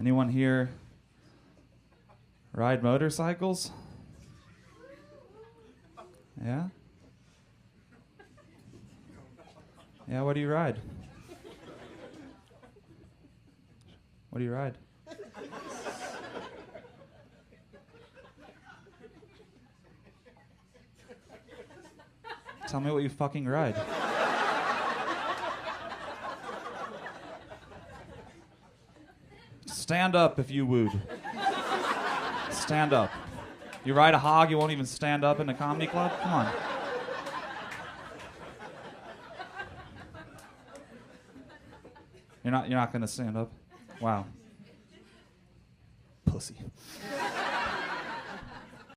Anyone here ride motorcycles? Yeah? Yeah, what do you ride? What do you ride? Tell me what you fucking ride. Stand up if you would. Stand up. You ride a hog, you won't even stand up in a comedy club? Come on. You're not gonna stand up? Wow. Pussy.